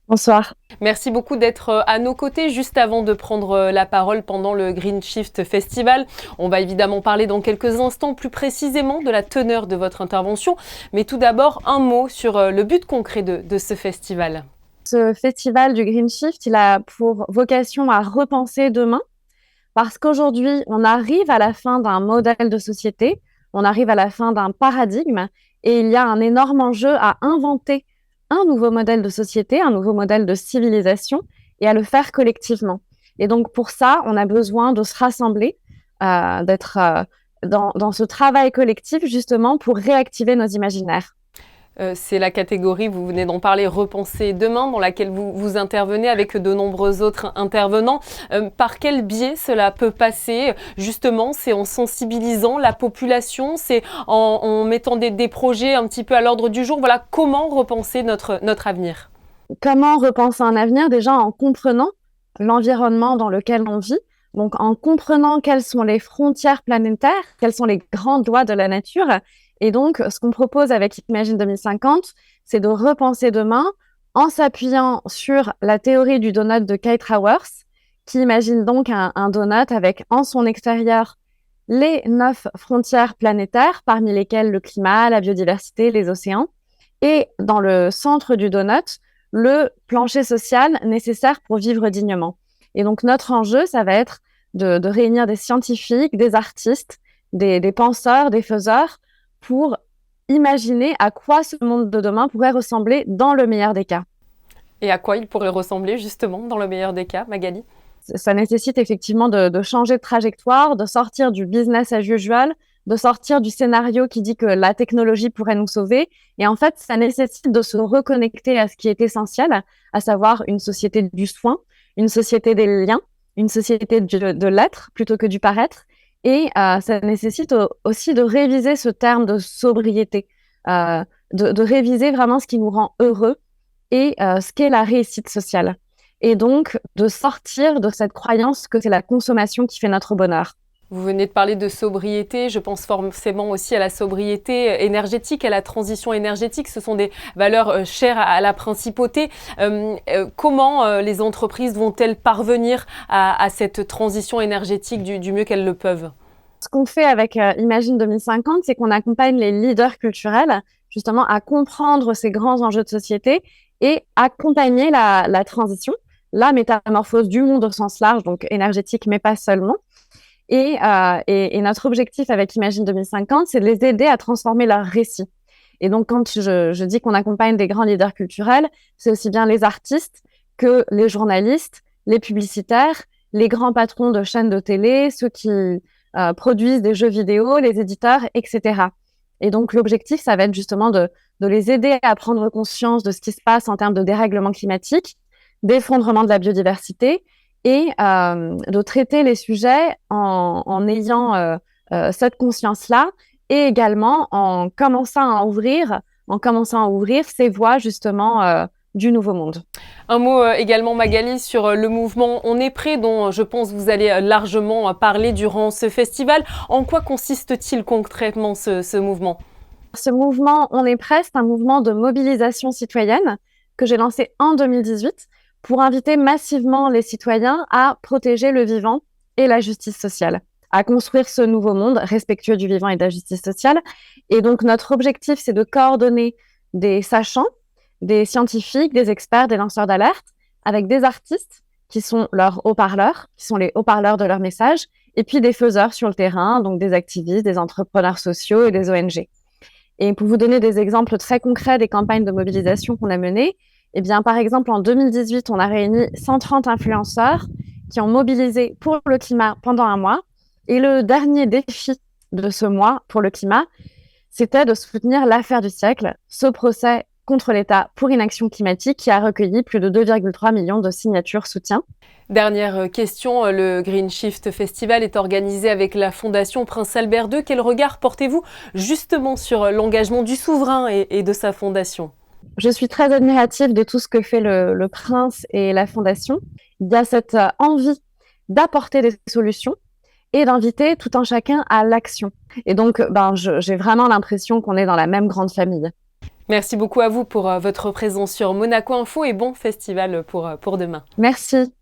Bonsoir. Merci beaucoup d'être à nos côtés juste avant de prendre la parole pendant le Green Shift Festival. On va évidemment parler dans quelques instants plus précisément de la teneur de votre intervention. Mais tout d'abord, un mot sur le but concret de ce festival. Ce festival du Green Shift, il a pour vocation à repenser demain parce qu'aujourd'hui, on arrive à la fin d'un modèle de société, on arrive à la fin d'un paradigme et il y a un énorme enjeu à inventer un nouveau modèle de société, un nouveau modèle de civilisation et à le faire collectivement. Et donc pour ça, on a besoin de se rassembler, d'être dans ce travail collectif justement pour réactiver nos imaginaires. C'est la catégorie, vous venez d'en parler, Repenser demain, dans laquelle vous intervenez avec de nombreux autres intervenants. Par quel biais cela peut passer? Justement, c'est en sensibilisant la population, c'est en mettant des projets un petit peu à l'ordre du jour. Voilà, comment repenser notre avenir? Comment repenser un avenir? Déjà en comprenant l'environnement dans lequel on vit, donc en comprenant quelles sont les frontières planétaires, quelles sont les grandes lois de la nature. Et donc, ce qu'on propose avec Imagine 2050, c'est de repenser demain en s'appuyant sur la théorie du donut de Kate Raworth, qui imagine donc un donut avec en son extérieur les 9 frontières planétaires, parmi lesquelles le climat, la biodiversité, les océans, et dans le centre du donut, le plancher social nécessaire pour vivre dignement. Et donc, notre enjeu, ça va être de réunir des scientifiques, des artistes, des penseurs, des faiseurs, pour imaginer à quoi ce monde de demain pourrait ressembler dans le meilleur des cas. Et à quoi il pourrait ressembler justement dans le meilleur des cas, Magali? Ça nécessite effectivement de changer de trajectoire, de sortir du business as usual, de sortir du scénario qui dit que la technologie pourrait nous sauver. Et en fait, ça nécessite de se reconnecter à ce qui est essentiel, à savoir une société du soin, une société des liens, une société de l'être plutôt que du paraître. Et ça nécessite aussi de réviser ce terme de sobriété, de réviser vraiment ce qui nous rend heureux et ce qu'est la réussite sociale. Et donc, de sortir de cette croyance que c'est la consommation qui fait notre bonheur. Vous venez de parler de sobriété, je pense forcément aussi à la sobriété énergétique, à la transition énergétique. Ce sont des valeurs chères à la principauté. Comment les entreprises vont-elles parvenir à cette transition énergétique du mieux qu'elles le peuvent? Ce qu'on fait avec Imagine 2050, c'est qu'on accompagne les leaders culturels justement à comprendre ces grands enjeux de société et accompagner la transition, la métamorphose du monde au sens large, donc énergétique, mais pas seulement. Et notre objectif avec Imagine 2050, c'est de les aider à transformer leur récit. Et donc, quand je dis qu'on accompagne des grands leaders culturels, c'est aussi bien les artistes que les journalistes, les publicitaires, les grands patrons de chaînes de télé, ceux qui produisent des jeux vidéo, les éditeurs, etc. Et donc, l'objectif, ça va être justement de les aider à prendre conscience de ce qui se passe en termes de dérèglement climatique, d'effondrement de la biodiversité, et de traiter les sujets en ayant cette conscience-là et également en commençant à ouvrir ces voies justement du nouveau monde. Un mot également, Magali, sur le mouvement On est prêt, dont je pense vous allez largement parler durant ce festival. En quoi consiste-t-il concrètement ce mouvement? Ce mouvement On est prêt, c'est un mouvement de mobilisation citoyenne que j'ai lancé en 2018 pour inviter massivement les citoyens à protéger le vivant et la justice sociale, à construire ce nouveau monde respectueux du vivant et de la justice sociale. Et donc, notre objectif, c'est de coordonner des sachants, des scientifiques, des experts, des lanceurs d'alerte, avec des artistes qui sont leurs haut-parleurs, qui sont les haut-parleurs de leur message, et puis des faiseurs sur le terrain, donc des activistes, des entrepreneurs sociaux et des ONG. Et pour vous donner des exemples très concrets des campagnes de mobilisation qu'on a menées, eh bien, par exemple, en 2018, on a réuni 130 influenceurs qui ont mobilisé pour le climat pendant un mois. Et le dernier défi de ce mois pour le climat, c'était de soutenir l'affaire du siècle, ce procès contre l'État pour inaction climatique qui a recueilli plus de 2,3 millions de signatures soutien. Dernière question, le Green Shift Festival est organisé avec la Fondation Prince Albert II. Quel regard portez-vous justement sur l'engagement du souverain et de sa fondation? Je suis très admirative de tout ce que fait le prince et la fondation. Il y a cette envie d'apporter des solutions et d'inviter tout un chacun à l'action. Et donc, j'ai vraiment l'impression qu'on est dans la même grande famille. Merci beaucoup à vous pour votre présence sur Monaco Info et bon festival pour demain. Merci.